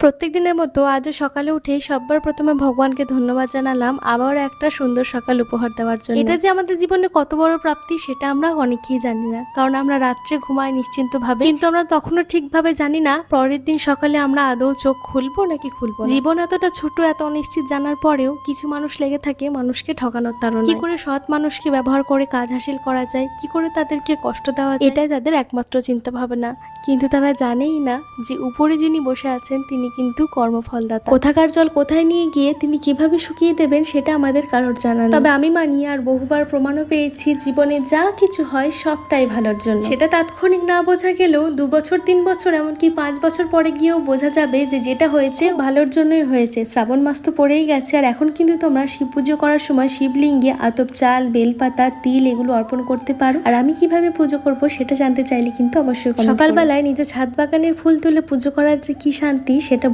প্রত্যেক দিনের মতো আজও সকালে উঠেই সবার প্রথমে ভগবানকে ধন্যবাদ জানালাম আবার একটা সুন্দর সকাল উপহার দেওয়ার জন্য। এটা যে আমাদের জীবনে কত বড় প্রাপ্তি সেটা আমরা অনেকেই জানি না, কারণ আমরা রাত্রে ঘুমাই নিশ্চিন্ত ভাবে, কিন্তু আমরা তখনও ঠিকভাবে জানি না পরের দিন সকালে আমরা আদৌ চোখ খুলবো নাকি খুলবো না। জীবন এতটা ছোট, এত অনিশ্চিত জানার পরেও কিছু মানুষ লেগে থাকে মানুষকে ঠকানোর তাড়নায়। কি করে সৎ মানুষকে ব্যবহার করে কাজ হাসিল করা যায়, কি করে তাদেরকে কষ্ট দেওয়া যায়, এটাই তাদের একমাত্র চিন্তা ভাবনা। কিন্তু তারা জানেই না যে উপরে যিনি বসে আছেন তিনি কিন্তু কর্মফলদাতা। কোথাকার জল কোথায় নিয়ে গিয়ে তিনি কিভাবে শুকিয়ে দেবেন সেটা আমাদের কারোর জানা নেই। তবে আমি মানি, আর বহুবার প্রমাণও পেয়েছি, জীবনে যা কিছু হয় সবটাই ভালোর জন্য। সেটা তাৎক্ষণিক না বোঝা গেলেও 2 বছর 3 বছর এমনকি 5 বছর পরে গিয়েও বোঝা যাবে যে যেটা হয়েছে ভালোর জন্যই হয়েছে। শ্রাবণ মাস তো পড়েই গেছে, আর এখন কিন্তু তোমরা শিব পুজো করার সময় শিবলিঙ্গে আতপ চাল, বেলপাতা, তিল এগুলো অর্পণ করতে পারো। আর আমি কিভাবে পুজো করব সেটা জানতে চাইলে কিন্তু অবশ্যই সকালবেলায় নিজের ছাদ বাগানের ফুল তুলে পুজো করার যে কি শান্তি সেটা